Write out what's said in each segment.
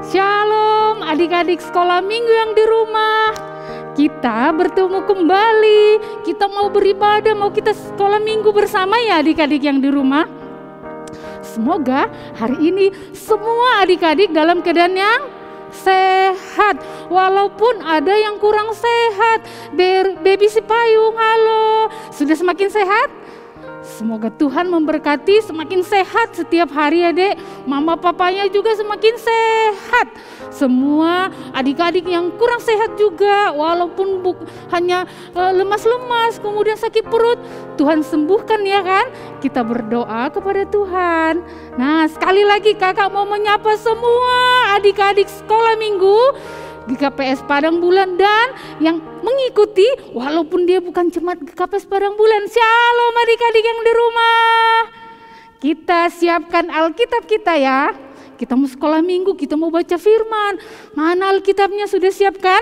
Shalom adik-adik sekolah minggu yang di rumah. Kita bertemu kembali. Kita mau beribadah, mau kita sekolah minggu bersama ya adik-adik yang di rumah. Semoga hari ini semua adik-adik dalam keadaan yang sehat. Walaupun ada yang kurang sehat. Baby si payung, halo. Sudah semakin sehat? Semoga Tuhan memberkati semakin sehat setiap hari ya dek. Mama papanya juga semakin sehat. Semua adik-adik yang kurang sehat juga, walaupun hanya lemas-lemas kemudian sakit perut, Tuhan sembuhkan ya kan. Kita berdoa kepada Tuhan. Nah sekali lagi kakak mau menyapa semua adik-adik sekolah minggu GKPS Padang Bulan dan yang mengikuti walaupun dia bukan jemaat GKPS Padang Bulan. Shalom adik-adik yang di rumah. Kita siapkan Alkitab kita ya. Kita mau sekolah minggu, kita mau baca firman. Mana Alkitabnya sudah siapkan?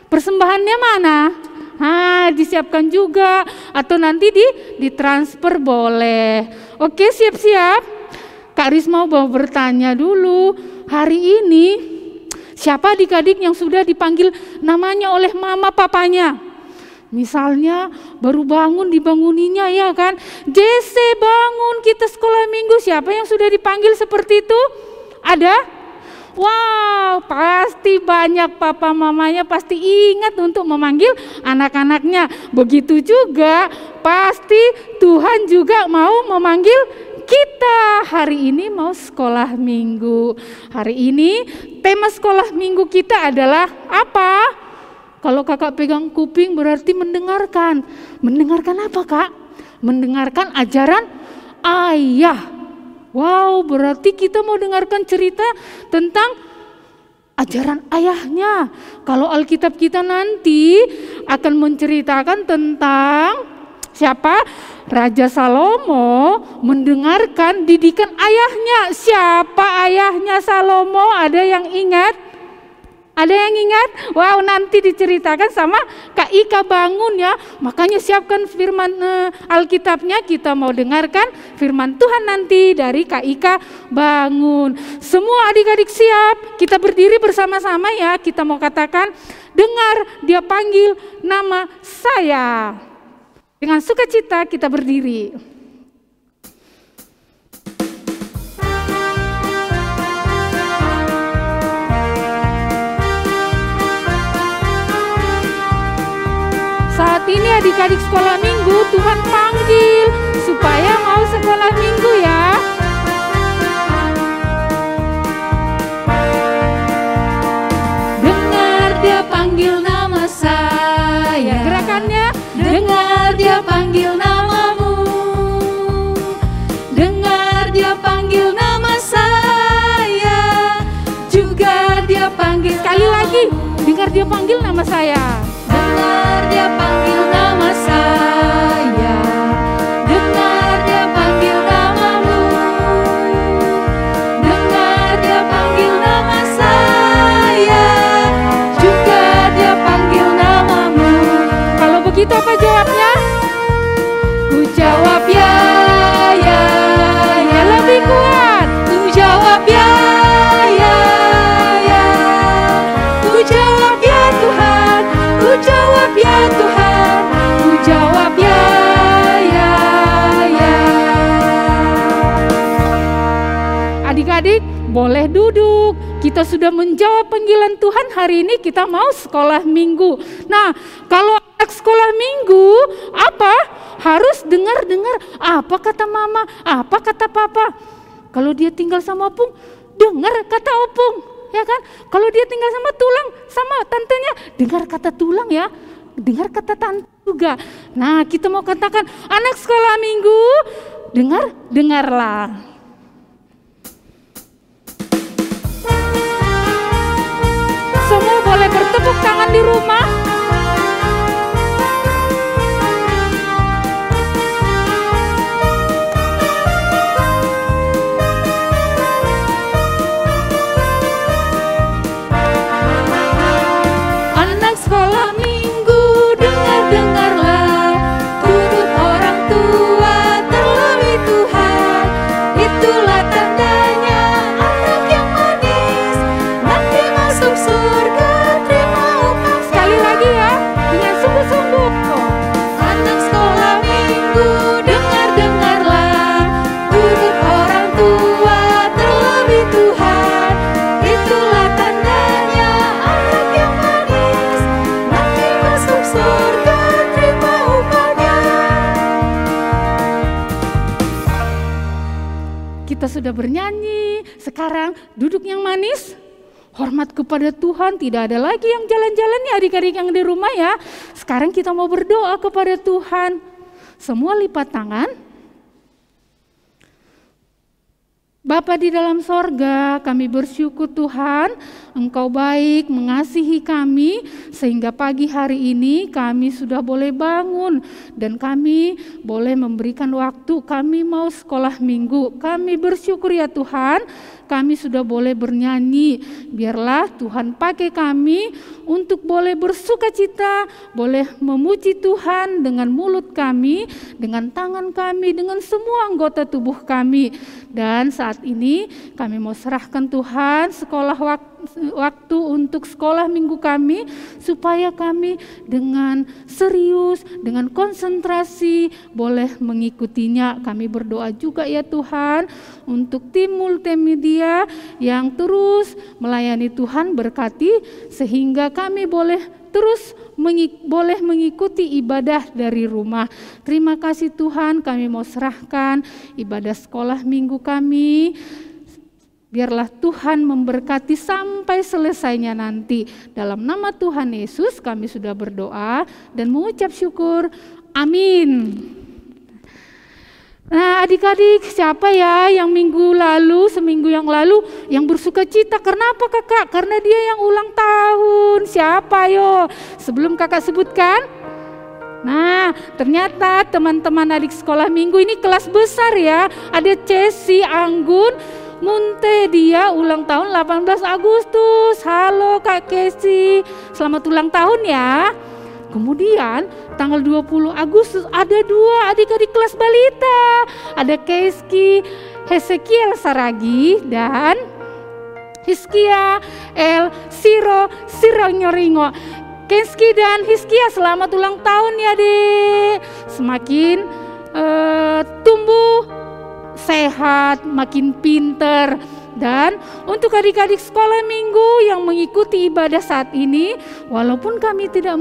Persembahannya mana? Nah, disiapkan juga atau nanti ditransfer boleh. Oke, siap-siap. Kak Risma mau bertanya dulu. Hari ini siapa adik-adik yang sudah dipanggil namanya oleh mama papanya? Misalnya baru bangun dibanguninya ya kan. Jesse bangun kita sekolah minggu. Siapa yang sudah dipanggil seperti itu? Ada? Wow, pasti banyak papa mamanya pasti ingat untuk memanggil anak-anaknya. Begitu juga pasti Tuhan juga mau memanggil kita. Hari ini mau sekolah minggu. Hari ini tema sekolah minggu kita adalah apa? Kalau kakak pegang kuping berarti mendengarkan. Mendengarkan apa kak? Mendengarkan ajaran ayah. Wow, berarti kita mau dengarkan cerita tentang ajaran ayahnya. Kalau Alkitab kita nanti akan menceritakan tentang siapa? Raja Salomo mendengarkan didikan ayahnya. Siapa ayahnya Salomo? Ada yang ingat? Ada yang ingat? Wow, nanti diceritakan sama Kak Ika Bangun ya. Makanya siapkan firman Alkitabnya. Kita mau dengarkan firman Tuhan nanti dari Kak Ika Bangun. Semua adik-adik siap? Kita berdiri bersama-sama ya. Kita mau katakan, dengar dia panggil nama saya. Dengan sukacita kita berdiri. Saat ini adik-adik sekolah minggu Tuhan panggil supaya mau sekolah minggu ya. Dengar dia panggil nama saya. Gerakannya, dengar dia panggil namamu. Dengar dia panggil nama saya. Juga dia panggil. Sekali lagi, dengar dia panggil nama saya. Dengar dia panggil nama saya. Dengar dia panggil namamu. Dengar dia panggil nama saya. Juga dia panggil namamu. Kalau begitu apa jawabnya? Ku jawab ya, ya, ya. Lebih kuat. Ku jawab ya, ya, ya. Ku jawab ya Tuhan. Ku jawab ya Tuhan, ku jawab ya, ya, ya. Adik-adik boleh duduk. Kita sudah menjawab panggilan Tuhan. Hari ini kita mau sekolah minggu. Nah, kalau anak sekolah minggu apa? Harus dengar-dengar apa kata mama, apa kata papa. Kalau dia tinggal sama opung, dengar kata opung. Ya kan? Kalau dia tinggal sama tulang, sama tantenya, dengar kata tulang ya, dengar kata tante juga. Nah, kita mau katakan anak sekolah minggu, dengarlah. Semua boleh bertepuk tangan di rumah. Sekolah minggu, dengarlah, turut orang tua, terlebih Tuhan. Itulah tandanya anak yang manis, sudah bernyanyi, sekarang duduk yang manis. Hormat kepada Tuhan, tidak ada lagi yang jalan-jalan ya adik-adik yang di rumah ya. Sekarang kita mau berdoa kepada Tuhan. Semua lipat tangan. Bapa di dalam sorga, kami bersyukur Tuhan, Engkau baik mengasihi kami, sehingga pagi hari ini kami sudah boleh bangun, dan kami boleh memberikan waktu, kami mau sekolah minggu. Kami bersyukur ya Tuhan, kami sudah boleh bernyanyi. Biarlah Tuhan pakai kami untuk boleh bersuka cita, boleh memuji Tuhan dengan mulut kami, dengan tangan kami, dengan semua anggota tubuh kami. Dan saat ini kami mau serahkan Tuhan waktu untuk sekolah minggu kami, supaya kami dengan serius, dengan konsentrasi boleh mengikutinya. Kami berdoa juga ya Tuhan untuk tim multimedia yang terus melayani Tuhan, berkati sehingga kami boleh terus boleh mengikuti ibadah dari rumah. Terima kasih Tuhan, kami mau serahkan ibadah sekolah minggu kami. Biarlah Tuhan memberkati sampai selesainya nanti. Dalam nama Tuhan Yesus kami sudah berdoa dan mengucap syukur. Amin. Nah adik-adik, siapa ya yang seminggu yang lalu yang bersuka cita? Kenapa kakak? Karena dia yang ulang tahun. Siapa yo? Sebelum kakak sebutkan. Nah ternyata teman-teman adik sekolah minggu ini kelas besar ya. Ada Cesi Anggun Munte, dia ulang tahun 18 Agustus. Halo Kak Kesi, selamat ulang tahun ya. Kemudian tanggal 20 Agustus ada 2 adik-adik kelas balita. Ada Keski Hesekiel Saragi dan Hiskia El Siro Nyoringo. Keski dan Hiskia selamat ulang tahun ya dek. Semakin tumbuh sehat, makin pinter. Dan untuk adik-adik sekolah minggu yang mengikuti ibadah saat ini, walaupun kami tidak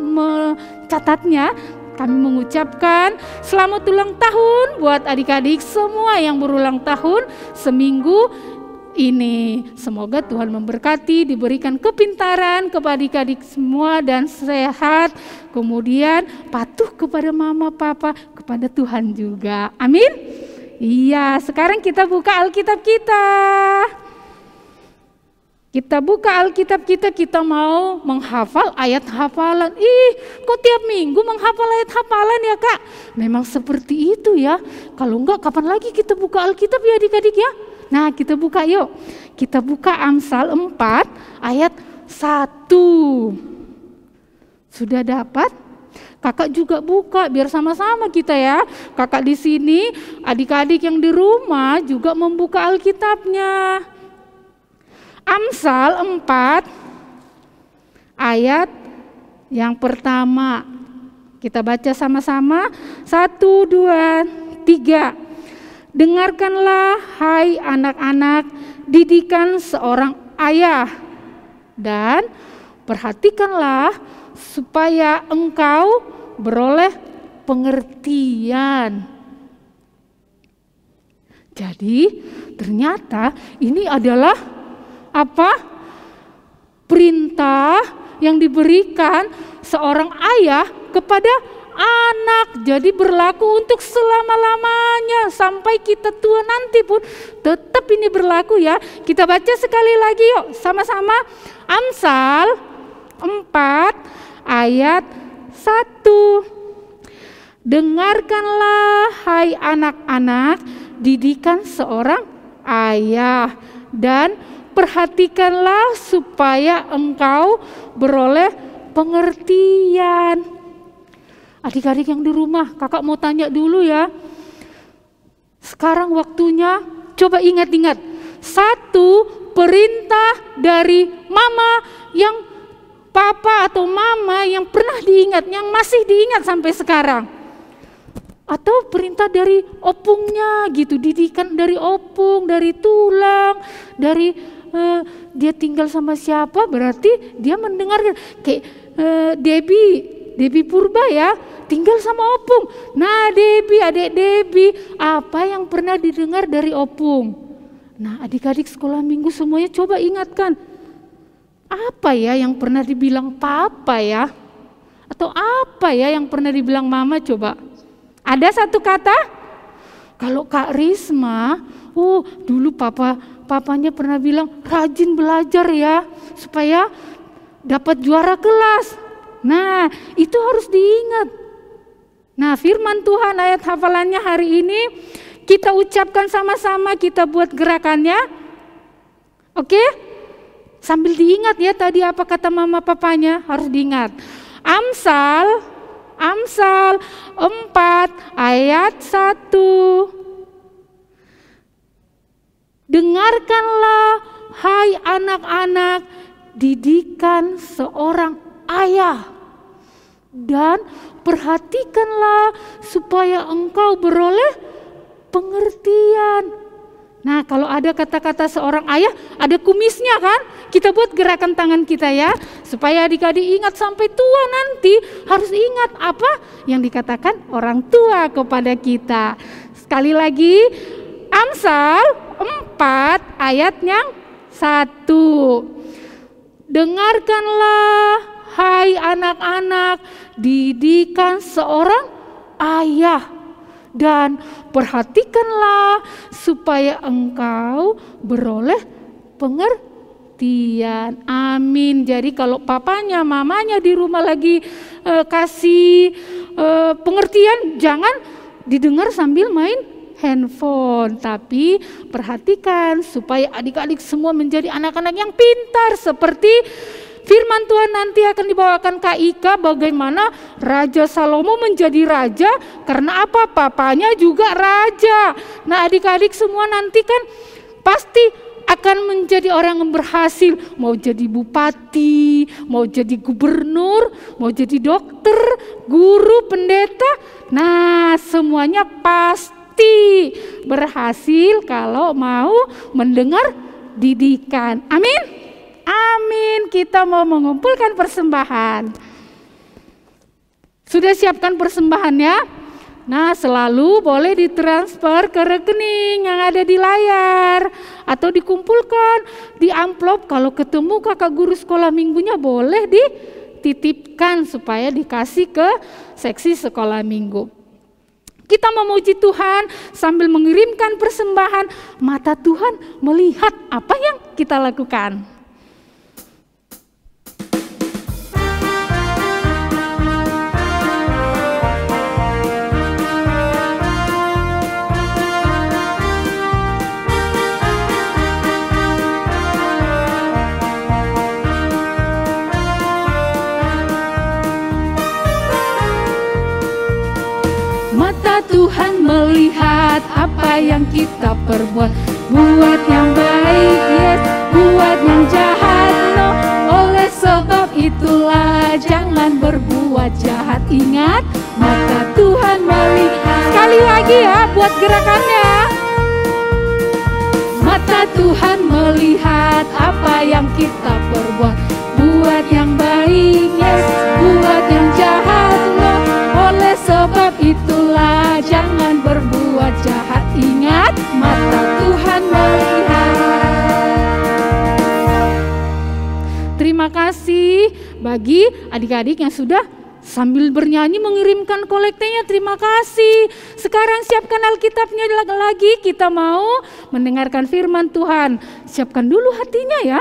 mencatatnya, kami mengucapkan selamat ulang tahun buat adik-adik semua yang berulang tahun seminggu ini. Semoga Tuhan memberkati, diberikan kepintaran kepada adik-adik semua dan sehat, kemudian patuh kepada mama papa, kepada Tuhan juga. Amin. Iya, sekarang kita buka Alkitab kita. Kita buka Alkitab kita mau menghafal ayat hafalan. Kok tiap minggu menghafal ayat hafalan ya Kak? Memang seperti itu ya. Kalau enggak, kapan lagi kita buka Alkitab ya adik-adik ya? Nah kita buka yuk. Kita buka Amsal 4 ayat 1. Sudah dapat? Kakak juga buka biar sama-sama kita ya. Kakak di sini, adik-adik yang di rumah juga membuka Alkitabnya. Amsal 4 ayat yang pertama. Kita baca sama-sama. 1, 2, 3. Dengarkanlah hai anak-anak didikan seorang ayah, dan perhatikanlah supaya engkau beroleh pengertian. Jadi ternyata ini adalah apa? Perintah yang diberikan seorang ayah kepada anak. Jadi berlaku untuk selama-lamanya sampai kita tua nanti pun tetap ini berlaku ya. Kita baca sekali lagi yuk sama-sama. Amsal 4 ayat 1. Dengarkanlah hai anak-anak didikan seorang ayah, dan perhatikanlah supaya engkau beroleh pengertian. Adik-adik yang di rumah, kakak mau tanya dulu ya. Sekarang waktunya coba ingat-ingat. 1 perintah dari mama yang papa atau mama yang pernah diingat, yang masih diingat sampai sekarang. Atau perintah dari opungnya gitu, didikan dari opung, dari tulang, dari dia tinggal sama siapa berarti dia mendengarkan. Kayak Debbie Debbie Purba ya, tinggal sama Opung. Nah Debbie, adik Debbie, apa yang pernah didengar dari Opung? Nah adik-adik sekolah minggu semuanya coba ingatkan. Apa ya yang pernah dibilang papa ya? Atau apa ya yang pernah dibilang mama coba? Ada satu kata? Kalau Kak Risma, dulu papanya pernah bilang rajin belajar ya, supaya dapat juara kelas. Nah itu harus diingat. Nah firman Tuhan ayat hafalannya hari ini kita ucapkan sama-sama, kita buat gerakannya. Oke? Sambil diingat ya tadi apa kata mama papanya, harus diingat. Amsal 4 ayat 1. Dengarkanlah hai anak-anak didikan seorang ayah, dan perhatikanlah supaya engkau beroleh pengertian. Nah kalau ada kata-kata seorang ayah, ada kumisnya kan? Kita buat gerakan tangan kita ya, supaya adik-adik ingat sampai tua nanti harus ingat apa yang dikatakan orang tua kepada kita. Sekali lagi, Amsal 4 ayatnya 1. Dengarkanlah hai anak-anak didikan seorang ayah, dan perhatikanlah supaya engkau beroleh pengertian. Amin. Jadi kalau papanya, mamanya di rumah lagi kasih pengertian, jangan didengar sambil main handphone, tapi perhatikan supaya adik-adik semua menjadi anak-anak yang pintar seperti firman Tuhan nanti akan dibawakan Kak Ika, bagaimana Raja Salomo menjadi raja karena apa? Papanya juga raja. Nah adik-adik semua nanti kan pasti akan menjadi orang yang berhasil, mau jadi bupati, mau jadi gubernur, mau jadi dokter, guru, pendeta. Nah semuanya pasti berhasil kalau mau mendengar didikan. Amin. Amin. Kita mau mengumpulkan persembahan. Sudah siapkan persembahannya? Nah selalu boleh ditransfer ke rekening yang ada di layar, atau dikumpulkan di amplop. Kalau ketemu kakak guru sekolah minggunya boleh dititipkan supaya dikasih ke seksi sekolah minggu. Kita memuji Tuhan sambil mengirimkan persembahan, mata Tuhan melihat apa yang kita lakukan. Tuhan melihat apa yang kita perbuat, buat yang baik, yes, buat yang jahat, no. Oleh sebab itulah jangan berbuat jahat. Ingat, mata Tuhan melihat. Sekali lagi ya, buat gerakannya. Mata Tuhan melihat apa yang kita perbuat, buat yang baik, yes, buat yang jahat, no. Oleh sebab itulah jangan berbuat jahat. Ingat, mata Tuhan melihat. Terima kasih bagi adik-adik yang sudah sambil bernyanyi mengirimkan kolektenya. Terima kasih. Sekarang siapkan Alkitabnya lagi. Kita mau mendengarkan firman Tuhan. Siapkan dulu hatinya ya.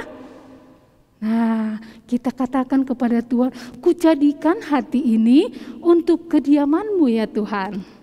Nah, kita katakan kepada Tuhan, ku jadikan hati ini untuk kediaman-Mu ya Tuhan.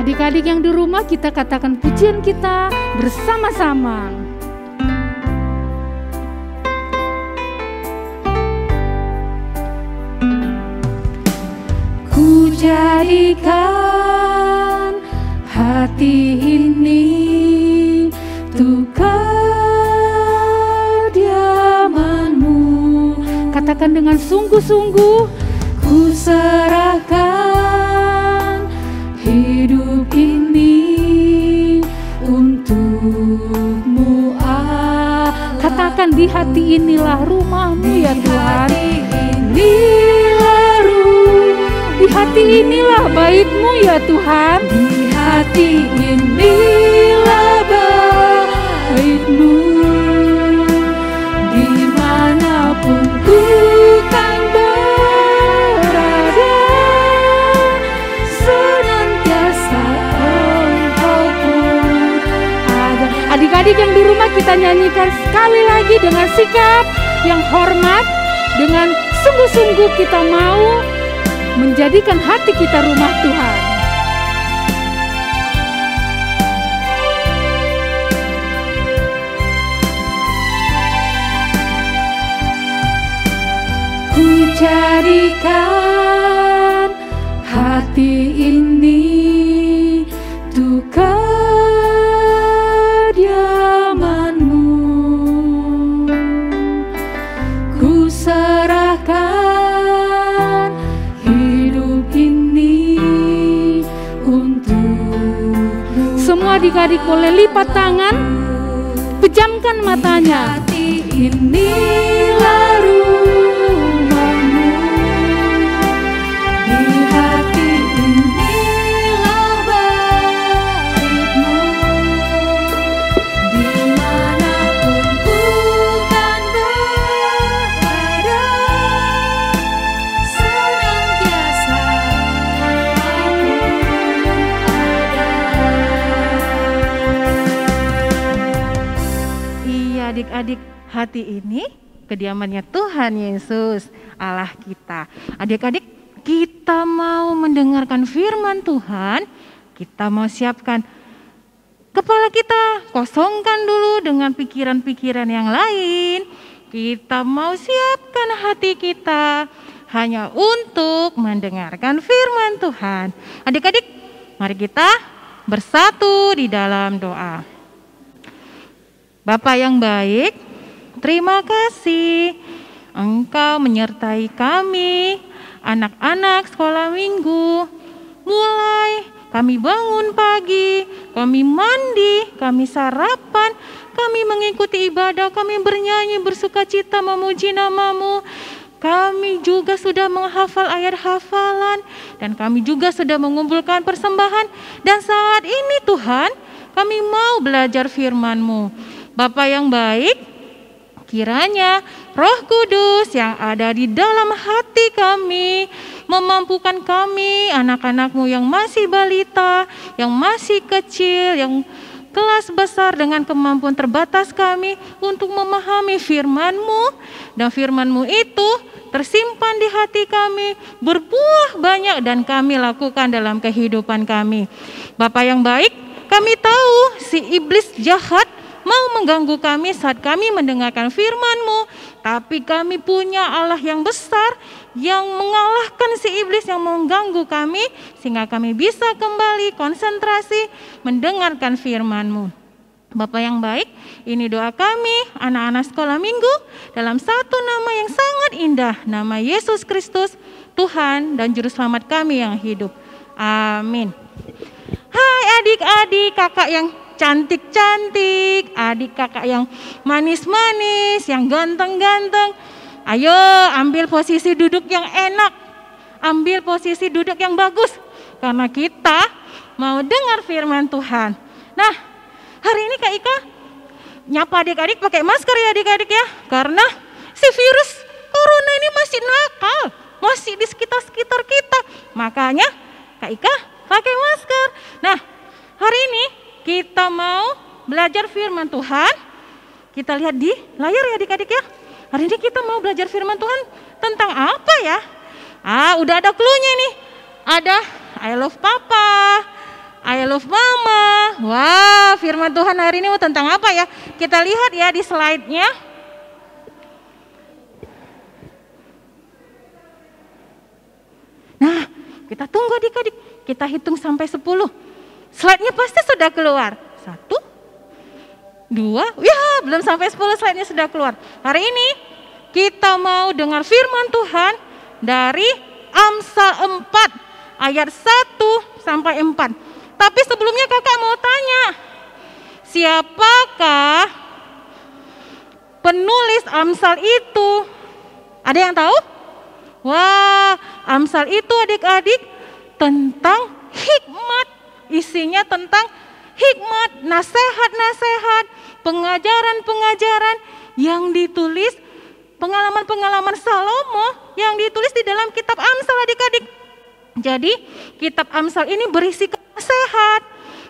Adik-adik yang di rumah, kita katakan pujian kita bersama-sama. Ku jadikan hati ini untuk kediaman-Mu. Katakan dengan sungguh-sungguh, ku serahkan hidup ini untuk-Mu Allah. Katakan, di hati inilah rumah-Mu ya Tuhan. Di hati inilah bait-Mu ya Tuhan. Di hati inilah bait-Mu. Dimanapun ku kan berada, senantiasa Engkau pun ada. Adik-adik yang di rumah, kita nyanyikan sekali lagi dengan sikap yang hormat, dengan sungguh-sungguh kita mau menjadikan hati kita rumah Tuhan. Ku jadikan hati ini untuk kediaman-Mu. Ku serahkan hidup ini untuk-Mu. Semua adik-adik boleh lipat tangan, pejamkan matanya. Hati inilah rumah-Mu. Di hati inilah bait-Mu. Dimanapun ku kan berada, senantiasa Engkau ada. Iya adik-adik, hati ini kediamannya Tuhan Yesus Allah kita. Adik-adik, kita mau mendengarkan firman Tuhan, kita mau siapkan kepala kita, kosongkan dulu dengan pikiran-pikiran yang lain. Kita mau siapkan hati kita hanya untuk mendengarkan firman Tuhan. Adik-adik, mari kita bersatu di dalam doa. Bapa yang baik, terima kasih Engkau menyertai kami, anak-anak sekolah minggu. Mulai kami bangun pagi, kami mandi, kami sarapan, kami mengikuti ibadah, kami bernyanyi, bersukacita memuji nama-Mu. Kami juga sudah menghafal ayat hafalan, dan kami juga sudah mengumpulkan persembahan. Dan saat ini Tuhan, kami mau belajar firman-Mu. Bapa yang baik, kiranya Roh Kudus yang ada di dalam hati kami memampukan kami, anak-anak-Mu yang masih balita, yang masih kecil, yang kelas besar dengan kemampuan terbatas kami untuk memahami firman-Mu. Dan firman-Mu itu tersimpan di hati kami, berbuah banyak dan kami lakukan dalam kehidupan kami. Bapa yang baik, kami tahu si iblis jahat mau mengganggu kami saat kami mendengarkan firman-Mu, tapi kami punya Allah yang besar yang mengalahkan si iblis yang mengganggu kami, sehingga kami bisa kembali konsentrasi mendengarkan firman-Mu. Bapa yang baik, ini doa kami, anak-anak sekolah minggu, dalam satu nama yang sangat indah, nama Yesus Kristus, Tuhan dan Juru Selamat kami yang hidup. Amin. Hai adik-adik, kakak yang cantik-cantik, adik kakak yang manis-manis, yang ganteng-ganteng. Ayo ambil posisi duduk yang enak, ambil posisi duduk yang bagus, karena kita mau dengar firman Tuhan. Nah, hari ini Kak Ika nyapa adik-adik pakai masker ya adik-adik ya, karena si virus corona ini masih nakal, masih di sekitar-sekitar kita. Makanya Kak Ika pakai masker. Nah, hari ini kita mau belajar firman Tuhan. Kita lihat di layar ya adik-adik ya. Hari ini kita mau belajar firman Tuhan tentang apa ya? Udah ada clue-nya nih. Ada I love Papa, I love Mama. Wah, firman Tuhan hari ini tentang apa ya? Kita lihat ya di slide-nya. Nah, kita tunggu adik-adik. Kita hitung sampai 10. Slide-nya pasti sudah keluar. 1, 2, ya belum sampai 10 slide-nya sudah keluar. Hari ini kita mau dengar firman Tuhan dari Amsal 4 ayat 1 sampai 4. Tapi sebelumnya kakak mau tanya, siapakah penulis Amsal itu? Ada yang tahu? Wah, Amsal itu adik-adik tentang hikmat. Isinya tentang hikmat, nasihat-nasihat, pengajaran-pengajaran yang ditulis, pengalaman-pengalaman Salomo yang ditulis di dalam kitab Amsal adik-adik. Jadi kitab Amsal ini berisikan nasihat,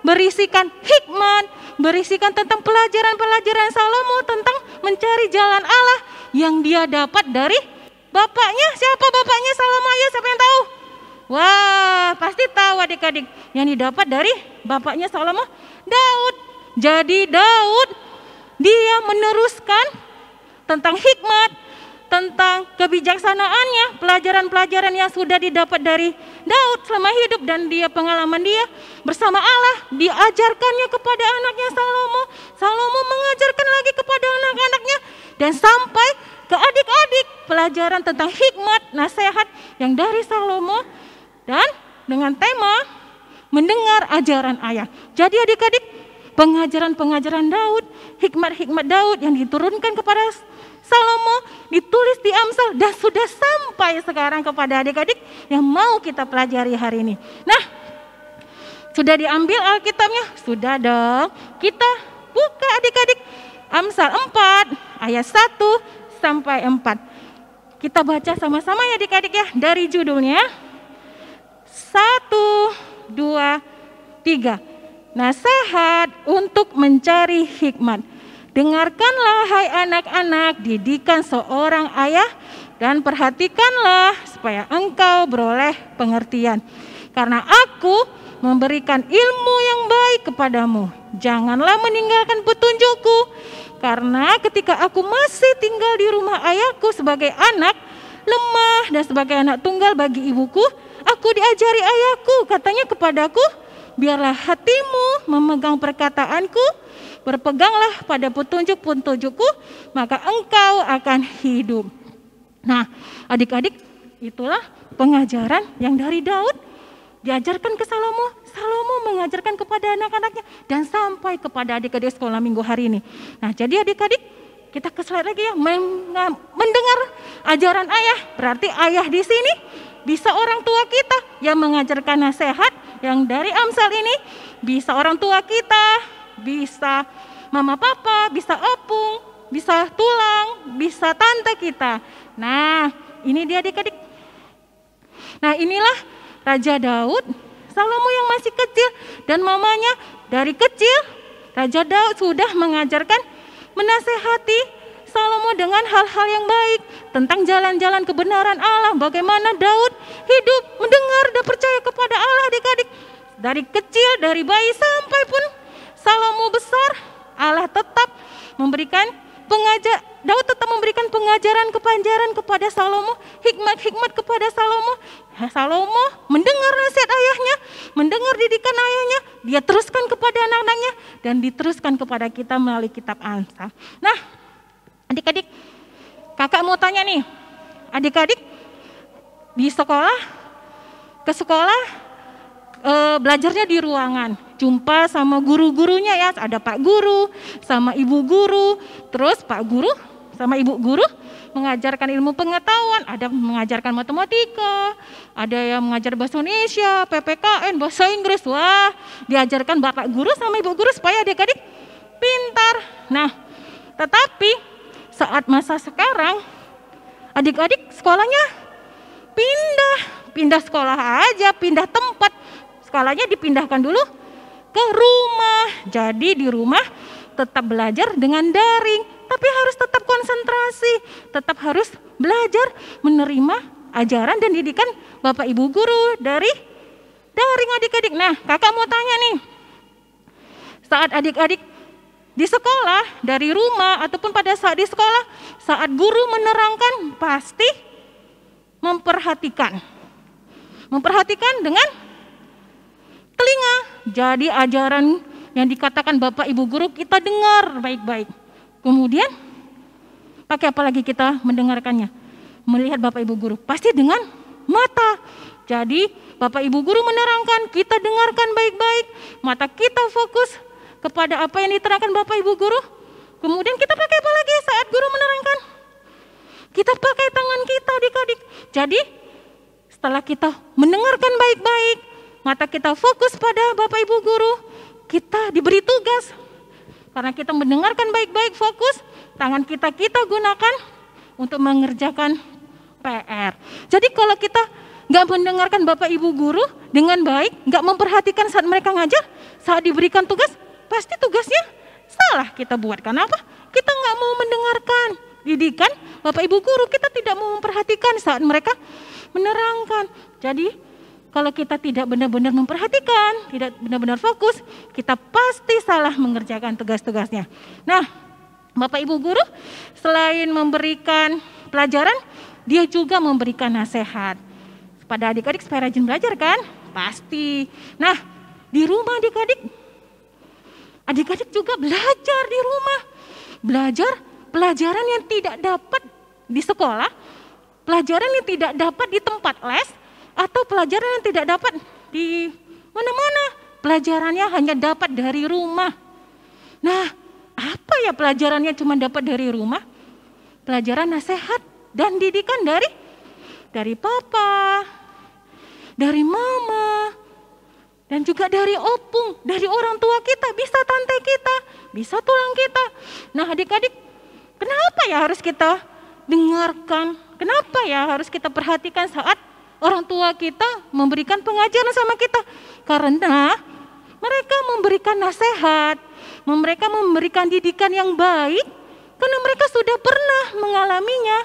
berisikan hikmat, berisikan tentang pelajaran-pelajaran Salomo tentang mencari jalan Allah yang dia dapat dari bapaknya. Siapa bapaknya Salomo? Ayo, siapa yang tahu? Wah, pasti tahu adik-adik. Yang didapat dari bapaknya Salomo, Daud. Jadi Daud dia meneruskan tentang hikmat, tentang kebijaksanaannya, pelajaran-pelajaran yang sudah didapat dari Daud selama hidup dan dia pengalaman dia bersama Allah, diajarkannya kepada anaknya Salomo. Salomo mengajarkan lagi kepada anak-anaknya dan sampai ke adik-adik pelajaran tentang hikmat, nasihat yang dari Salomo dan dengan tema mendengar ajaran ayah. Jadi adik-adik, pengajaran-pengajaran Daud, hikmat-hikmat Daud yang diturunkan kepada Salomo ditulis di Amsal dan sudah sampai sekarang kepada adik-adik yang mau kita pelajari hari ini. Nah, sudah diambil Alkitabnya? Sudah dong. Kita buka adik-adik Amsal 4 ayat 1 sampai 4. Kita baca sama-sama ya adik-adik ya, dari judulnya 1, 2, 3. Nasihat untuk mencari hikmat. Dengarkanlah hai anak-anak didikan seorang ayah dan perhatikanlah supaya engkau beroleh pengertian. Karena aku memberikan ilmu yang baik kepadamu. Janganlah meninggalkan petunjukku. Karena ketika aku masih tinggal di rumah ayahku sebagai anak lemah dan sebagai anak tunggal bagi ibuku, aku diajari ayahku, katanya kepadaku, biarlah hatimu memegang perkataanku, berpeganglah pada petunjuk-petunjukku, maka engkau akan hidup. Nah, adik-adik, itulah pengajaran yang dari Daud diajarkan ke Salomo. Salomo mengajarkan kepada anak-anaknya dan sampai kepada adik-adik sekolah minggu hari ini. Nah, jadi adik-adik, kita ke slide lagi ya, mendengar ajaran ayah. Berarti ayah di sini bisa orang tua kita yang mengajarkan nasihat yang dari Amsal ini, bisa orang tua kita, bisa mama papa, bisa opung, bisa tulang, bisa tante kita. Nah, ini dia adik-adik. Nah, inilah Raja Daud, Salomo yang masih kecil dan mamanya dari kecil. Raja Daud sudah mengajarkan, menasehati Salomo dengan hal-hal yang baik tentang jalan-jalan kebenaran Allah. Bagaimana Daud hidup, mendengar dan percaya kepada Allah adik-adik. Dari kecil, dari bayi sampai pun Salomo besar, Allah tetap memberikan Daud tetap memberikan pengajaran kepada Salomo, hikmat-hikmat kepada Salomo. Salomo mendengar nasihat ayahnya, mendengar didikan ayahnya, dia teruskan kepada anak-anaknya dan diteruskan kepada kita melalui kitab Amsal. Nah, adik-adik, kakak mau tanya nih, adik-adik di sekolah, ke sekolah belajarnya di ruangan, jumpa sama guru-gurunya ya, ada Pak Guru sama Ibu Guru, terus Pak Guru sama Ibu Guru mengajarkan ilmu pengetahuan, ada mengajarkan matematika, ada yang mengajar bahasa Indonesia, PPKN, bahasa Inggris. Wah, diajarkan Bapak Guru sama Ibu Guru supaya adik-adik pintar. Nah, tetapi saat masa sekarang adik-adik sekolahnya pindah sekolah aja, pindah tempat. Sekolahnya dipindahkan dulu ke rumah. Jadi di rumah tetap belajar dengan daring, tapi harus tetap konsentrasi, tetap harus belajar menerima ajaran dan didikan Bapak Ibu Guru dari daring adik-adik. Nah, kakak mau tanya nih, saat adik-adik di sekolah, dari rumah ataupun pada saat di sekolah, saat guru menerangkan pasti memperhatikan dengan telinga. Jadi ajaran yang dikatakan Bapak Ibu Guru kita dengar baik-baik. Kemudian pakai apa lagi kita mendengarkannya? Melihat Bapak Ibu Guru, pasti dengan mata. Jadi Bapak Ibu Guru menerangkan, kita dengarkan baik-baik, mata kita fokus kepada apa yang diterangkan Bapak Ibu Guru. Kemudian kita pakai apa lagi saat guru menerangkan? Kita pakai tangan kita adik-adik. Jadi setelah kita mendengarkan baik-baik, mata kita fokus pada Bapak Ibu Guru, kita diberi tugas. Karena kita mendengarkan baik-baik fokus, tangan kita gunakan untuk mengerjakan PR. Jadi kalau kita nggak mendengarkan Bapak Ibu Guru dengan baik, nggak memperhatikan saat mereka ngajar, saat diberikan tugas, pasti tugasnya salah kita buat. Kenapa? Kita nggak mau mendengarkan didikan Bapak Ibu Guru, kita tidak mau memperhatikan saat mereka menerangkan. Jadi kalau kita tidak benar-benar memperhatikan, tidak benar-benar fokus, kita pasti salah mengerjakan tugas-tugasnya. Nah, Bapak Ibu Guru selain memberikan pelajaran, dia juga memberikan nasihat pada adik-adik supaya rajin belajar kan? Pasti. Nah, di rumah adik-adik juga belajar di rumah. Belajar pelajaran yang tidak dapat di sekolah, pelajaran yang tidak dapat di tempat les, atau pelajaran yang tidak dapat di mana-mana. Pelajarannya hanya dapat dari rumah. Nah, apa ya pelajarannya cuma dapat dari rumah? Pelajaran nasihat dan didikan dari papa, dari mama, dan juga dari opung, dari orang tua kita, bisa tante kita, bisa tulang kita. Nah adik-adik, kenapa ya harus kita dengarkan? Kenapa ya harus kita perhatikan saat orang tua kita memberikan pengajaran sama kita? Karena mereka memberikan nasihat, mereka memberikan didikan yang baik, karena mereka sudah pernah mengalaminya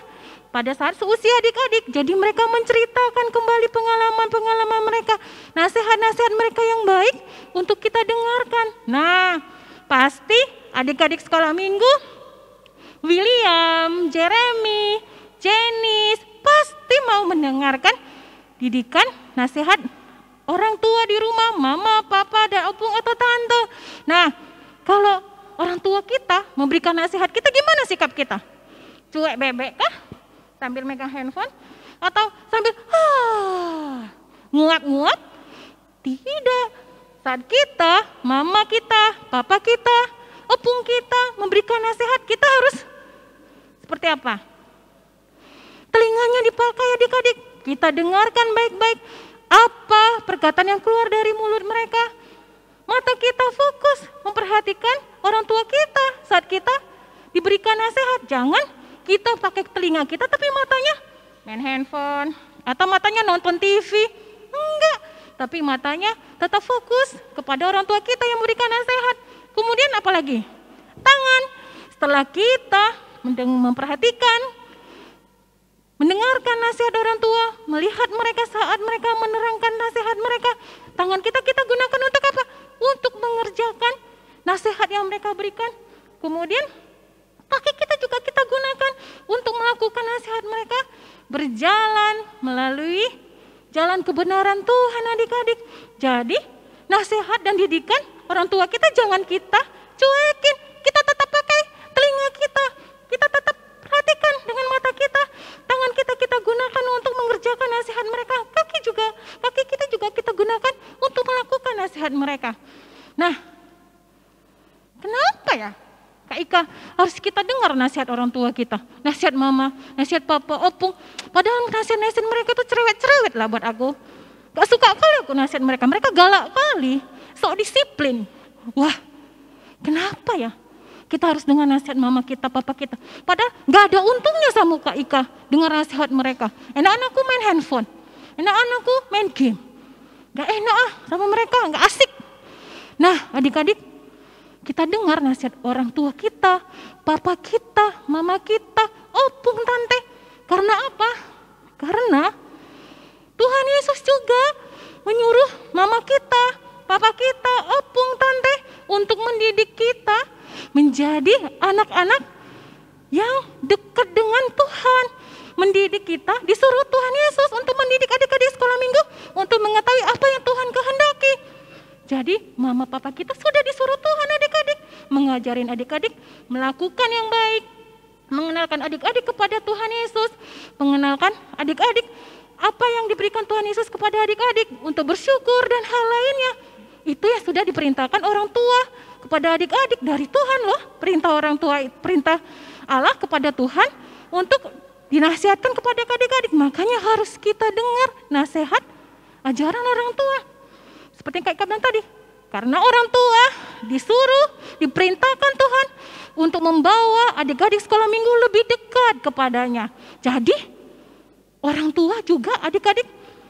pada saat seusia adik-adik. Jadi mereka menceritakan kembali pengalaman-pengalaman mereka, nasihat-nasihat mereka yang baik untuk kita dengarkan. Nah, pasti adik-adik sekolah minggu, William, Jeremy, Janice, pasti mau mendengarkan didikan nasihat orang tua di rumah, mama, papa, dan opung atau tante. Nah, kalau orang tua kita memberikan nasihat, kita gimana sikap kita? Cuek bebek kah? Sambil megang handphone? Atau sambil nguap-nguap? Tidak. Saat kita, mama kita, papa kita, opung kita memberikan nasihat, kita harus seperti apa? Telinganya dipakai adik-adik. Kita dengarkan baik-baik apa perkataan yang keluar dari mulut mereka. Mata kita fokus memperhatikan orang tua kita saat kita diberikan nasihat. Jangan kita pakai telinga kita tapi matanya main handphone atau matanya nonton TV. Enggak, tapi matanya tetap fokus kepada orang tua kita yang memberikan nasihat. Kemudian apa lagi? Tangan. Setelah kita memperhatikan, mendengarkan nasihat orang tua, melihat mereka saat mereka menerangkan nasihat mereka, tangan kita gunakan untuk apa? Untuk mengerjakan nasihat yang mereka berikan. Kemudian kaki kita juga kita gunakan untuk melakukan nasihat mereka, berjalan melalui jalan kebenaran Tuhan adik-adik. Jadi nasihat dan didikan orang tua kita jangan kita cuekin, kita tetap pakai telinga kita tetap perhatikan dengan mata kita, tangan kita gunakan untuk mengerjakan nasihat mereka, kaki kita juga kita gunakan untuk melakukan nasihat mereka. Nah, kenapa ya Kak Ika harus kita dengar nasihat orang tua kita, nasihat mama, nasihat papa, opung, padahal nasihat mereka itu cerewet-cerewet lah buat aku. Gak suka kali aku nasihat mereka galak kali, sok disiplin. Wah, kenapa ya kita harus dengar nasihat mama kita, papa kita? Padahal gak ada untungnya sama Kak Ika dengar nasihat mereka. Enak-enakku main handphone, enak-enakku main game. Gak enak sama mereka, gak asik. Nah adik-adik, kita dengar nasihat orang tua kita, papa kita, mama kita, opung, tante. Karena apa? Karena Tuhan Yesus juga menyuruh mama kita, papa kita, opung, tante untuk mendidik kita menjadi anak-anak yang dekat dengan Tuhan. Mendidik kita, disuruh Tuhan Yesus untuk mendidik adik-adik sekolah minggu untuk mengetahui apa yang Tuhan kehendaki. Jadi mama papa kita sudah disuruh Tuhan adik-adik. Mengajarin adik-adik melakukan yang baik. Mengenalkan adik-adik kepada Tuhan Yesus. Mengenalkan adik-adik apa yang diberikan Tuhan Yesus kepada adik-adik untuk bersyukur dan hal lainnya. Itu yang sudah diperintahkan orang tua kepada adik-adik dari Tuhan loh. Perintah orang tua, perintah Allah kepada Tuhan untuk dinasihatkan kepada adik-adik. Makanya harus kita dengar nasihat ajaran orang tua. Seperti yang Kak bilang tadi. Karena orang tua disuruh, diperintahkan Tuhan untuk membawa adik-adik sekolah minggu lebih dekat kepadanya. Jadi orang tua juga adik-adik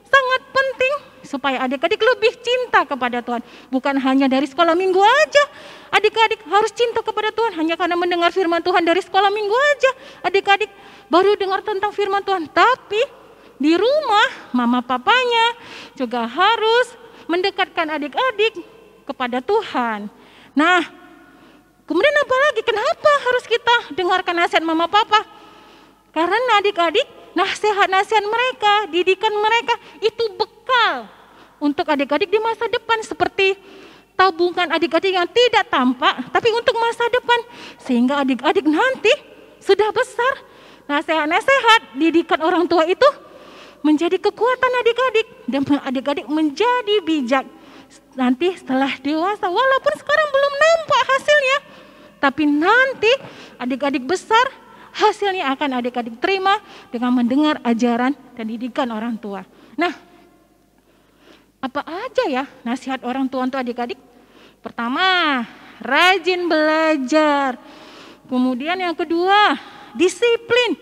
sangat penting supaya adik-adik lebih cinta kepada Tuhan. Bukan hanya dari sekolah minggu aja. Adik-adik harus cinta kepada Tuhan hanya karena mendengar firman Tuhan dari sekolah minggu aja. Adik-adik baru dengar tentang firman Tuhan. Tapi di rumah mama papanya juga harus mendekatkan adik-adik kepada Tuhan. Nah, kemudian apa lagi? Kenapa harus kita dengarkan nasihat mama papa? Karena adik-adik, nasihat-nasihat mereka, didikan mereka itu bekal untuk adik-adik di masa depan, seperti tabungan adik-adik yang tidak tampak tapi untuk masa depan, sehingga adik-adik nanti sudah besar, nasihat-nasihat didikan orang tua itu menjadi kekuatan adik-adik dan adik-adik menjadi bijak nanti setelah dewasa, walaupun sekarang belum nampak hasilnya, tapi nanti adik-adik besar hasilnya akan adik-adik terima dengan mendengar ajaran dan didikan orang tua. Nah, apa aja ya nasihat orang tua untuk adik-adik? Pertama, rajin belajar. Kemudian yang kedua, disiplin.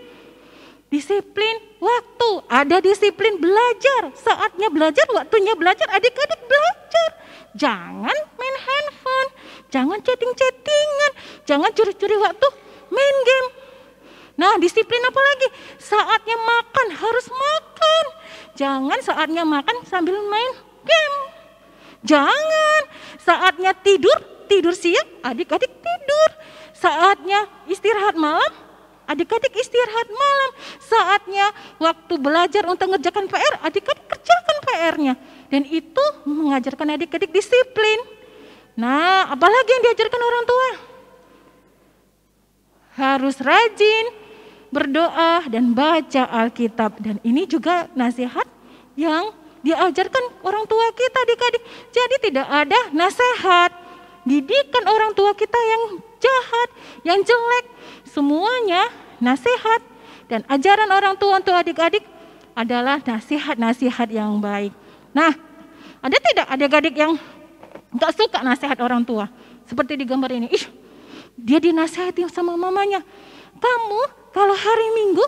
Disiplin waktu, ada disiplin belajar. Saatnya belajar, waktunya belajar, adik-adik belajar. Jangan main handphone, jangan chatting-chattingan, jangan curi-curi waktu main game. Nah, disiplin apa lagi? Saatnya makan harus makan. Jangan saatnya makan sambil main game. Jangan saatnya tidur, tidur siang, adik-adik tidur. Saatnya istirahat malam, adik-adik istirahat malam. Saatnya waktu belajar untuk mengerjakan PR, adik-adik kerjakan PR-nya. Dan itu mengajarkan adik-adik disiplin. Nah, apalagi yang diajarkan orang tua? Harus rajin berdoa dan baca Alkitab. Dan ini juga nasihat yang diajarkan orang tua kita adik-adik. Jadi tidak ada nasihat didikan orang tua kita yang jahat, yang jelek. Semuanya nasihat dan ajaran orang tua untuk adik-adik adalah nasihat-nasihat yang baik. Nah, ada tidak adik-adik yang gak suka nasihat orang tua? Seperti di gambar ini. Ih, dia dinasihati sama mamanya. Kamu kalau hari Minggu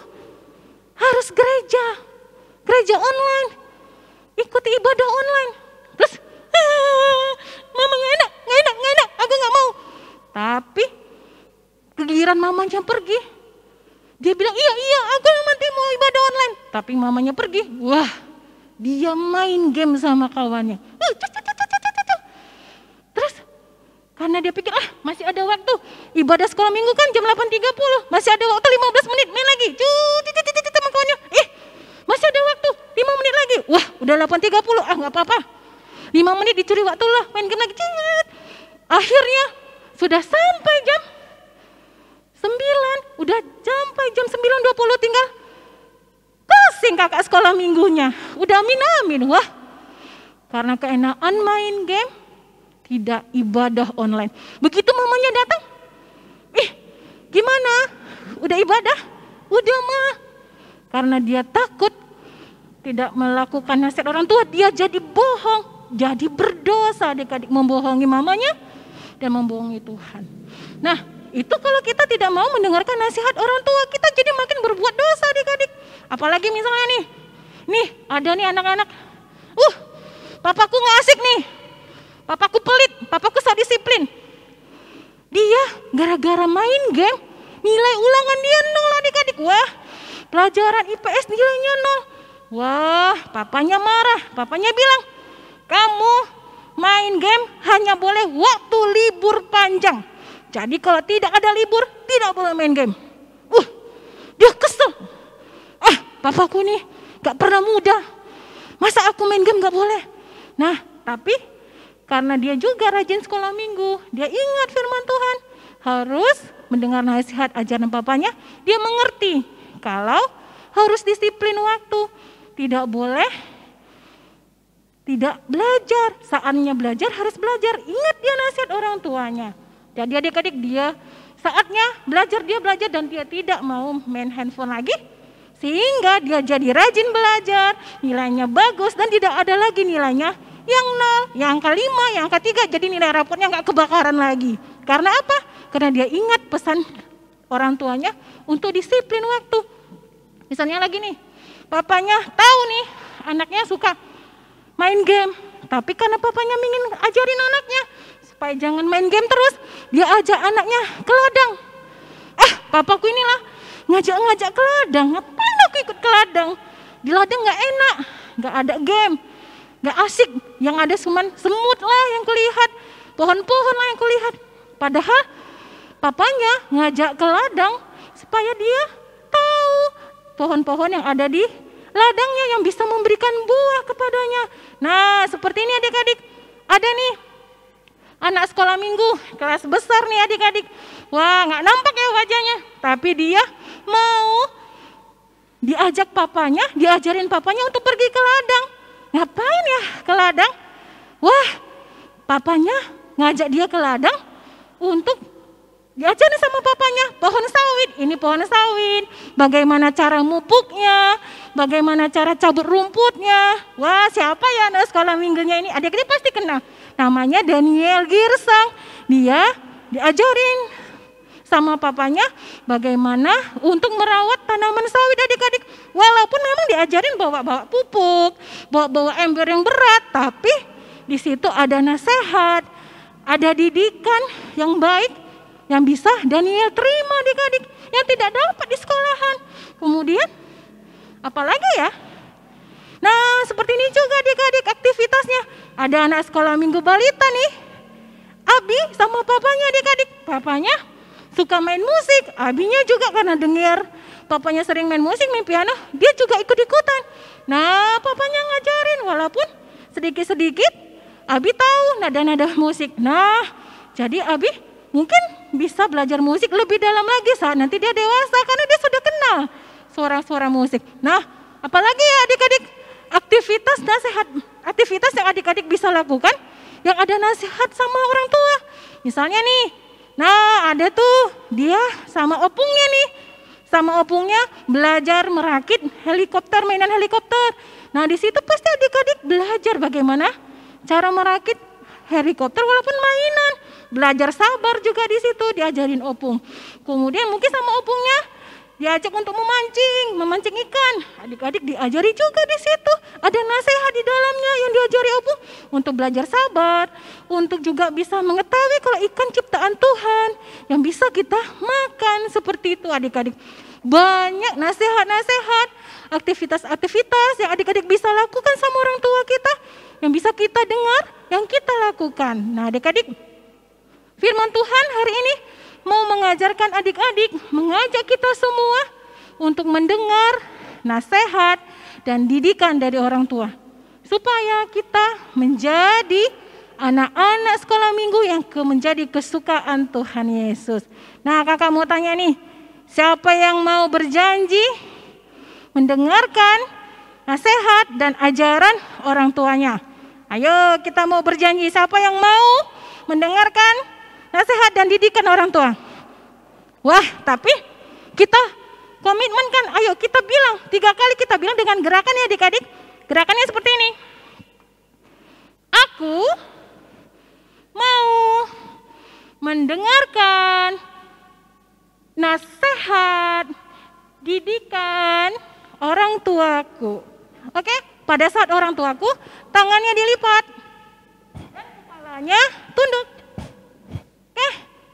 harus gereja online, ikuti ibadah online. Terus, mama gak enak, aku gak mau. Tapi giliran mamanya pergi, dia bilang iya aku nanti mau ibadah online. Tapi mamanya pergi, wah dia main game sama kawannya. Terus karena dia pikir masih ada waktu, ibadah sekolah minggu kan jam 8.30, masih ada waktu 15 menit main lagi. Sama kawannya, masih ada waktu 5 menit lagi. Wah udah 8.30, nggak apa-apa, 5 menit dicuri waktu lah, main game lagi. Akhirnya sudah sampai jam 9, udah sampai jam 9.20 tinggal pusing kakak sekolah minggunya. Udah amin. Wah, karena keenaan main game, tidak ibadah online. Begitu mamanya datang, gimana? Udah ibadah? Udah mah. Karena dia takut tidak melakukan nasihat orang tua, dia jadi bohong, jadi berdosa adik-adik, membohongi mamanya dan membohongi Tuhan. Nah, itu kalau kita tidak mau mendengarkan nasihat orang tua, kita jadi makin berbuat dosa adik-adik. Apalagi misalnya nih ada nih anak-anak, papaku nggak asik nih, papaku pelit, papaku sok disiplin. Dia gara-gara main game, nilai ulangan dia 0 adik-adik. Wah, pelajaran IPS nilainya 0. Wah, papanya marah, papanya bilang, kamu main game hanya boleh waktu libur panjang. Jadi kalau tidak ada libur, tidak boleh main game. Dia kesel. Papaku nih gak pernah muda, masa aku main game gak boleh? Nah, tapi karena dia juga rajin sekolah minggu, dia ingat firman Tuhan, harus mendengar nasihat ajaran papanya, dia mengerti kalau harus disiplin waktu, tidak boleh tidak belajar, saatnya belajar harus belajar, ingat dia nasihat orang tuanya. Jadi adik-adik dia saatnya belajar, dia belajar dan dia tidak mau main handphone lagi, sehingga dia jadi rajin belajar, nilainya bagus dan tidak ada lagi nilainya yang 0, yang angka 5, yang angka 3, jadi nilai rapotnya nggak kebakaran lagi. Karena apa? Karena dia ingat pesan orang tuanya untuk disiplin waktu. Misalnya lagi nih, papanya tahu nih anaknya suka main game, tapi karena papanya ingin ajarin anaknya supaya jangan main game terus, dia ajak anaknya ke ladang. Papaku inilah ngajak ke ladang, ngapain aku ikut ke ladang? Di ladang nggak enak, nggak ada game, nggak asik, yang ada cuman semut lah yang kulihat, pohon-pohon lah yang kulihat. Padahal papanya ngajak ke ladang supaya dia tahu pohon-pohon yang ada di ladangnya yang bisa memberikan buah kepadanya. Nah, seperti ini adik-adik. Ada nih anak sekolah minggu, kelas besar nih adik-adik. Wah, nggak nampak ya wajahnya, tapi dia mau diajak papanya, diajarin papanya untuk pergi ke ladang. Ngapain ya ke ladang? Wah, papanya ngajak dia ke ladang untuk diajarin sama papanya pohon sawit. Ini pohon sawit, bagaimana cara mupuknya, bagaimana cara cabut rumputnya. Wah, siapa ya anak sekolah minggunya ini? Adik-adik pasti kenal. Namanya Daniel Girsang. Dia diajarin sama papanya bagaimana untuk merawat tanaman sawit adik-adik. Walaupun memang diajarin bawa-bawa pupuk, bawa-bawa ember yang berat, tapi di situ ada nasihat, ada didikan yang baik yang bisa Daniel terima adik-adik, yang tidak dapat di sekolahan. Kemudian apalagi ya? Nah, seperti ini juga adik-adik aktivitasnya. Ada anak sekolah minggu balita nih, Abi sama papanya adik-adik. Papanya suka main musik, Abinya juga karena dengar papanya sering main musik, main piano, dia juga ikut-ikutan. Nah, papanya ngajarin, walaupun sedikit-sedikit Abi tahu nada-nada musik. Nah, jadi Abi mungkin bisa belajar musik lebih dalam lagi saat nanti dia dewasa, karena dia sudah kenal suara-suara musik. Nah, apalagi ya adik-adik, aktivitas nasihat, aktivitas yang adik-adik bisa lakukan yang ada nasihat sama orang tua. Misalnya nih, nah ada tuh dia sama opungnya nih, sama opungnya belajar merakit helikopter, mainan helikopter. Nah, di situ pasti adik-adik belajar bagaimana cara merakit helikopter walaupun mainan. Belajar sabar juga di situ diajarin opung. Kemudian mungkin sama opungnya diajak untuk memancing ikan. Adik-adik diajari juga di situ. Ada nasihat di dalamnya yang diajari opung untuk belajar sabar, untuk juga bisa mengetahui kalau ikan ciptaan Tuhan yang bisa kita makan, seperti itu adik-adik. Banyak nasihat-nasihat, aktivitas-aktivitas yang adik-adik bisa lakukan sama orang tua kita, yang bisa kita dengar, yang kita lakukan. Nah adik-adik, firman Tuhan hari ini mau mengajarkan adik-adik, mengajak kita semua untuk mendengar nasihat dan didikan dari orang tua, supaya kita menjadi anak-anak sekolah minggu yang menjadi kesukaan Tuhan Yesus. Nah, kakak mau tanya nih, siapa yang mau berjanji mendengarkan nasihat dan ajaran orang tuanya? Ayo kita mau berjanji, siapa yang mau mendengarkan nasihat dan didikan orang tua? Wah, tapi kita komitmen kan, ayo kita bilang 3 kali, kita bilang dengan gerakan ya adik-adik. Gerakannya seperti ini. Aku mau mendengarkan nasihat didikan orang tuaku. Oke, pada saat orang tuaku tangannya dilipat dan kepalanya tunduk. Oke,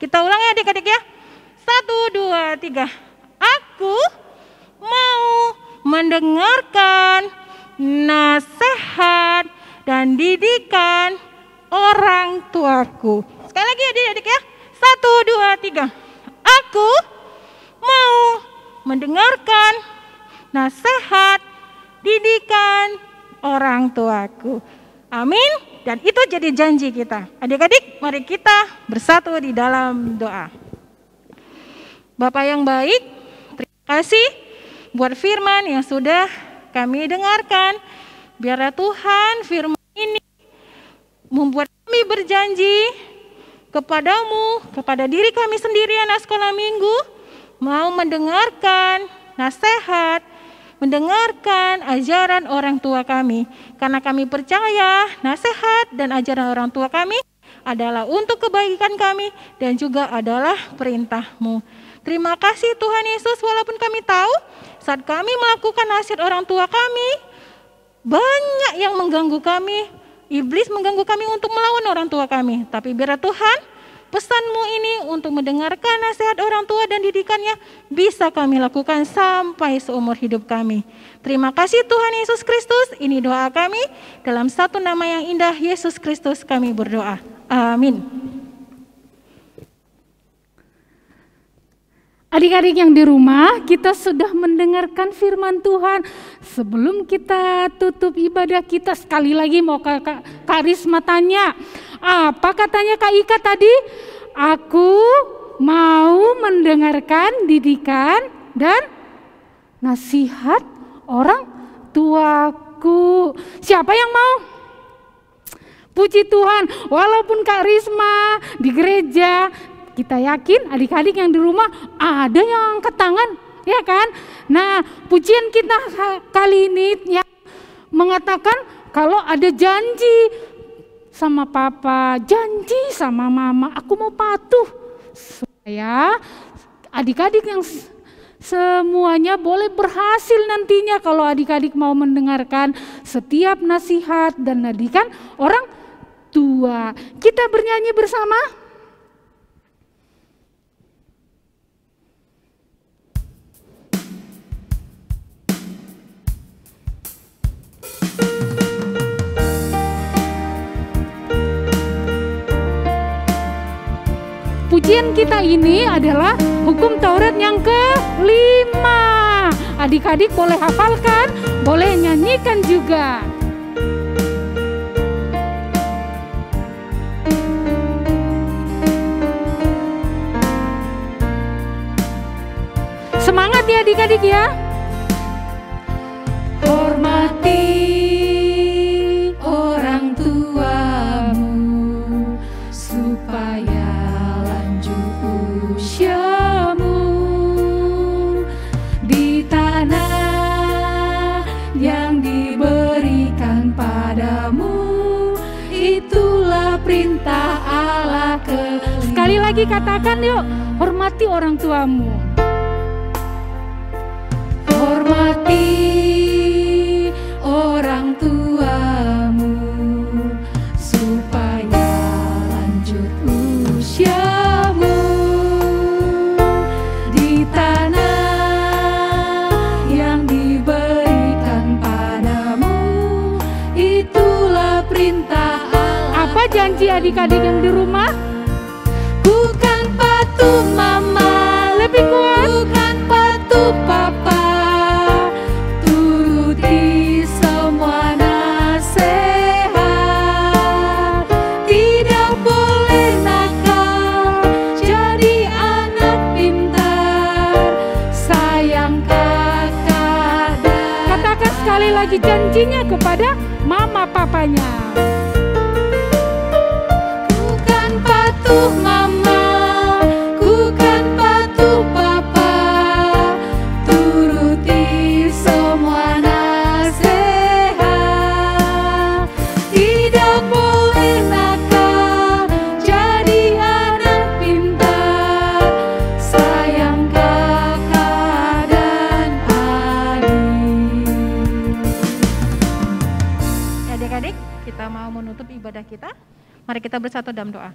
kita ulang ya adik-adik ya. 1, 2, 3. Aku mau mendengarkan nasihat dan didikan orang tuaku. Sekali lagi adik-adik ya. 1, 2, 3. Aku mau mendengarkan nasihat didikan orang tuaku. Amin. Dan itu jadi janji kita. Adik-adik, mari kita bersatu di dalam doa. Bapa yang baik, terima kasih buat firman yang sudah kami dengarkan. Biarlah Tuhan firman ini membuat kami berjanji kepadamu, kepada diri kami sendiri anak sekolah minggu, mau mendengarkan nasihat, mendengarkan ajaran orang tua kami. Karena kami percaya nasihat dan ajaran orang tua kami adalah untuk kebaikan kami dan juga adalah perintah-Mu. Terima kasih Tuhan Yesus, walaupun kami tahu saat kami melakukan nasihat orang tua kami, banyak yang mengganggu kami, iblis mengganggu kami untuk melawan orang tua kami. Tapi biar Tuhan, pesan-Mu ini untuk mendengarkan nasihat orang tua dan didikannya bisa kami lakukan sampai seumur hidup kami. Terima kasih Tuhan Yesus Kristus, ini doa kami. Dalam satu nama yang indah, Yesus Kristus kami berdoa. Amin. Adik-adik yang di rumah, kita sudah mendengarkan firman Tuhan. Sebelum kita tutup ibadah kita, sekali lagi mau Kak Risma tanya, apa katanya Kak Ika tadi? Aku mau mendengarkan didikan dan nasihat orang tuaku. Siapa yang mau? Puji Tuhan, walaupun Kak Risma di gereja, kita yakin adik-adik yang di rumah ada yang angkat tangan, ya kan? Nah, pujian kita kali ini yang mengatakan kalau ada janji sama papa, janji sama mama, aku mau patuh. Supaya adik-adik yang semuanya boleh berhasil nantinya kalau adik-adik mau mendengarkan setiap nasihat dan didikan orang tua. Kita bernyanyi bersama. Pujian kita ini adalah hukum Taurat yang ke-5. Adik-adik boleh hafalkan, boleh nyanyikan juga. Semangat ya adik-adik ya. Hormati orang tuamu supaya usiamu di tanah yang diberikan padamu, itulah perintah Allah Sekali lagi katakan yuk, hormati orang tuamu. Hormati orang tuamu supaya lanjut usiamu di tanah yang diberikan padamu, itulah perintah Allah. Apa janji adik-adik yang di rumah? Bukan patuh mama, lebih kuat. Bukan patuh papa, turuti semua nasihat. Tidak boleh nakal, jadi anak pintar, sayang kakak. Katakan sekali lagi janjinya kepada mama papanya. Bukan patuh mama, bukan patuh papa, turuti semua nasihat. Tidak boleh nakal, jadi anak pintar, sayang kakak dan adik. Adik-adik, kita mau menutup ibadah kita. Mari kita bersatu dalam doa.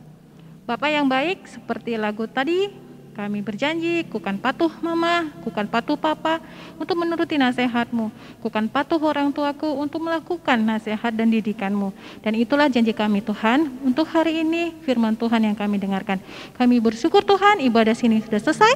Bapa yang baik, seperti lagu tadi, kami berjanji, kukan patuh mama, kukan patuh papa untuk menuruti nasihat-Mu, kukan patuh orang tuaku untuk melakukan nasihat dan didikan-Mu. Dan itulah janji kami Tuhan, untuk hari ini firman Tuhan yang kami dengarkan. Kami bersyukur Tuhan, ibadah sini sudah selesai.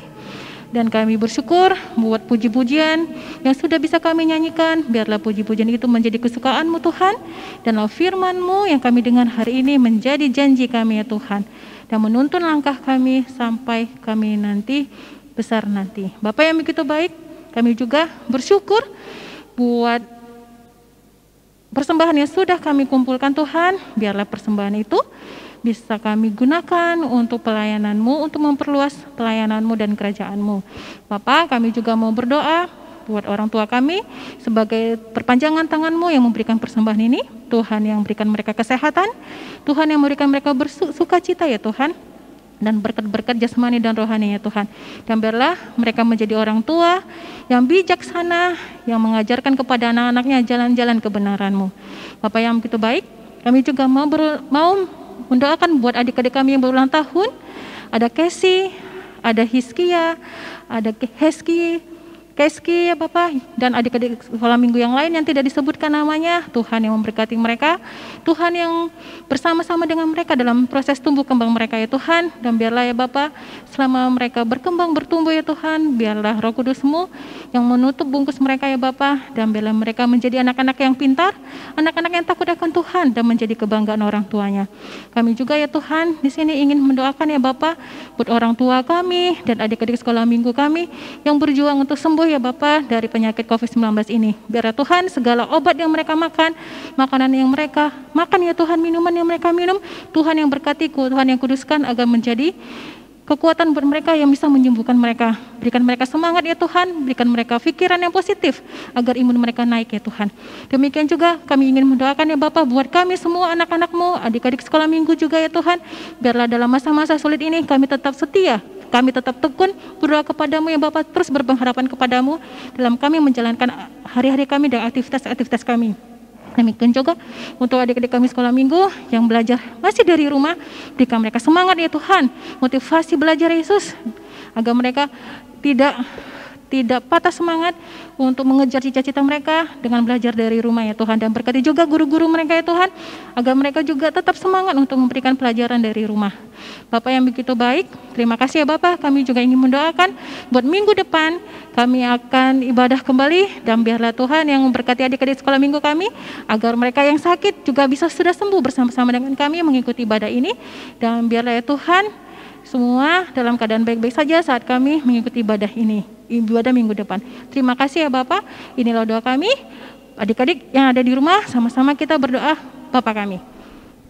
Dan kami bersyukur buat puji-pujian yang sudah bisa kami nyanyikan. Biarlah puji-pujian itu menjadi kesukaan-Mu Tuhan. Dan firman-Mu yang kami dengar hari ini menjadi janji kami ya Tuhan. Dan menuntun langkah kami sampai kami nanti besar nanti. Bapa yang begitu baik, kami juga bersyukur buat persembahan yang sudah kami kumpulkan Tuhan. Biarlah persembahan itu bisa kami gunakan untuk pelayanan-Mu, untuk memperluas pelayanan-Mu dan kerajaan-Mu. Bapak, kami juga mau berdoa buat orang tua kami sebagai perpanjangan tangan-Mu yang memberikan persembahan ini. Tuhan yang memberikan mereka kesehatan, Tuhan yang memberikan mereka bersukacita ya Tuhan, dan berkat-berkat jasmani dan rohani ya Tuhan. Dan biarlah mereka menjadi orang tua yang bijaksana, yang mengajarkan kepada anak-anaknya jalan-jalan kebenaran-Mu. Bapak yang begitu baik, kami juga mau mendoakan buat adik-adik kami yang berulang tahun. Ada Casey, ada Hiskia, ada Keski ya Bapak, dan adik-adik sekolah minggu yang lain yang tidak disebutkan namanya. Tuhan yang memberkati mereka, Tuhan yang bersama-sama dengan mereka dalam proses tumbuh kembang mereka ya Tuhan. Dan biarlah ya Bapak, selama mereka berkembang bertumbuh ya Tuhan, biarlah Roh Kudus-Mu yang menutup bungkus mereka ya Bapak. Dan biarlah mereka menjadi anak-anak yang pintar, anak-anak yang takut akan Tuhan, dan menjadi kebanggaan orang tuanya. Kami juga ya Tuhan di sini ingin mendoakan ya Bapak buat orang tua kami dan adik-adik sekolah minggu kami yang berjuang untuk sembuh ya Bapak dari penyakit COVID-19 ini. Biar ya Tuhan segala obat yang mereka makan, makanan yang mereka makan ya Tuhan, minuman yang mereka minum, Tuhan yang berkati, Tuhan yang kuduskan agar menjadi kekuatan buat mereka yang bisa menyembuhkan mereka. Berikan mereka semangat ya Tuhan, berikan mereka pikiran yang positif agar imun mereka naik ya Tuhan. Demikian juga kami ingin mendoakan ya Bapak buat kami semua anak-anak-Mu, adik-adik sekolah minggu juga ya Tuhan. Biarlah dalam masa-masa sulit ini kami tetap setia, kami tetap tekun berdoa kepadamu ya Bapak, terus berpengharapan kepadamu dalam kami menjalankan hari-hari kami dan aktivitas-aktivitas kami. Demikian juga untuk adik-adik kami sekolah minggu yang belajar masih dari rumah, berikan mereka semangat ya Tuhan, motivasi belajar Yesus, agar mereka tidak patah semangat untuk mengejar cita-cita mereka dengan belajar dari rumah ya Tuhan. Dan berkati juga guru-guru mereka ya Tuhan, agar mereka juga tetap semangat untuk memberikan pelajaran dari rumah. Bapak yang begitu baik, terima kasih ya Bapak. Kami juga ingin mendoakan buat minggu depan kami akan ibadah kembali, dan biarlah Tuhan yang memberkati adik-adik sekolah minggu kami, agar mereka yang sakit juga bisa sudah sembuh bersama-sama dengan kami mengikuti ibadah ini. Dan biarlah ya Tuhan semua dalam keadaan baik-baik saja saat kami mengikuti ibadah ini, ibadah minggu depan. Terima kasih ya Bapak. Inilah doa kami. Adik-adik yang ada di rumah, sama-sama kita berdoa. Bapa kami,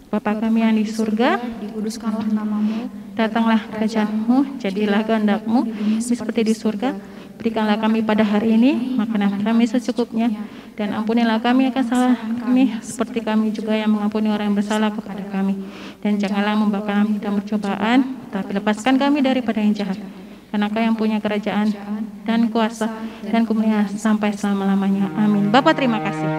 Bapa kami yang di surga, dikuduskanlah nama-Mu, datanglah kerajaan-Mu, jadilah kehendak-Mu seperti di surga. Berikanlah kami pada hari ini makanan kami secukupnya, dan ampunilah kami akan salah kami seperti kami juga yang mengampuni orang yang bersalah kepada kami. Dan janganlah membawa kami dalam percobaan, tapi lepaskan kami daripada yang jahat. Karena Kau yang punya kerajaan dan kuasa dan kemuliaan sampai selama-lamanya. Amin. Bapak terima kasih.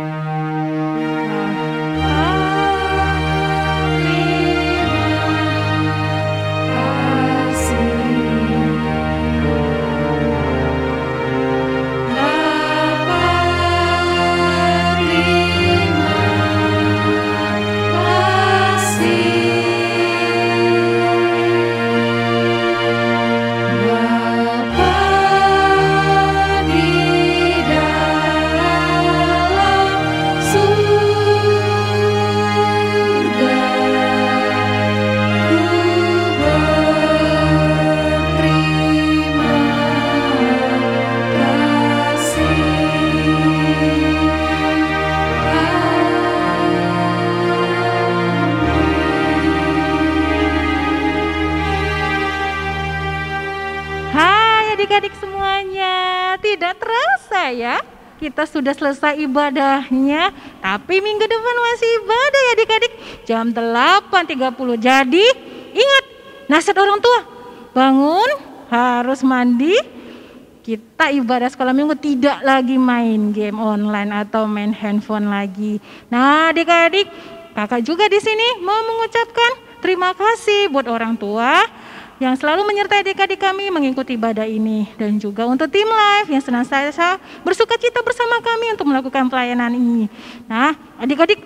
Adik-adik semuanya, tidak terasa ya, kita sudah selesai ibadahnya, tapi minggu depan masih ibadah ya adik-adik, jam 8.30. Jadi ingat nasihat orang tua, bangun harus mandi, kita ibadah sekolah minggu, tidak lagi main game online atau main handphone lagi. Nah adik-adik, kakak juga di sini mau mengucapkan terima kasih buat orang tua yang selalu menyertai adik-adik kami mengikuti ibadah ini, dan juga untuk tim live yang senantiasa bersuka cita bersama kami untuk melakukan pelayanan ini. Nah adik-adik,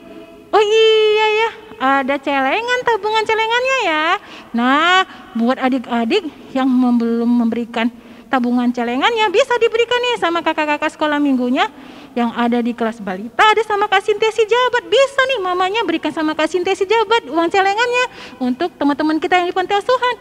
oh iya ya, ada celengan, tabungan celengannya ya. Nah buat adik-adik yang belum memberikan tabungan celengannya bisa diberikan nih sama kakak-kakak sekolah minggunya yang ada di kelas balita, ada sama Kak Sintesi Jabat. Bisa nih mamanya berikan sama Kak Sintesi Jabat uang celengannya untuk teman-teman kita yang di panti asuhan.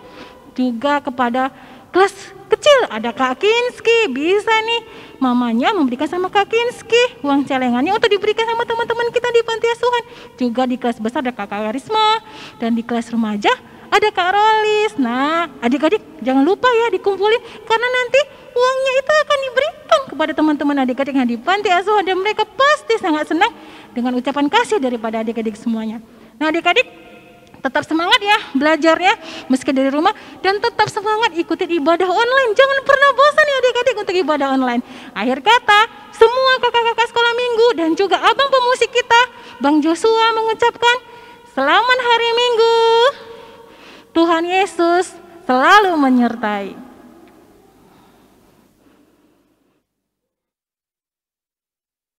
Juga kepada kelas kecil ada Kak Kinski, bisa nih mamanya memberikan sama Kak Kinski uang celengannya untuk diberikan sama teman-teman kita di panti asuhan. Juga di kelas besar ada Kakak Karisma, dan di kelas remaja ada Kak Rolis. Nah, adik-adik jangan lupa ya dikumpulin, karena nanti uangnya itu akan diberikan kepada teman-teman adik-adik yang di panti asuhan, dan mereka pasti sangat senang dengan ucapan kasih daripada adik-adik semuanya. Nah, adik-adik tetap semangat ya belajarnya meski dari rumah, dan tetap semangat ikutin ibadah online. Jangan pernah bosan ya adik-adik untuk ibadah online. Akhir kata, semua kakak-kakak sekolah minggu dan juga abang pemusik kita, Bang Joshua, mengucapkan selamat hari Minggu. Tuhan Yesus selalu menyertai.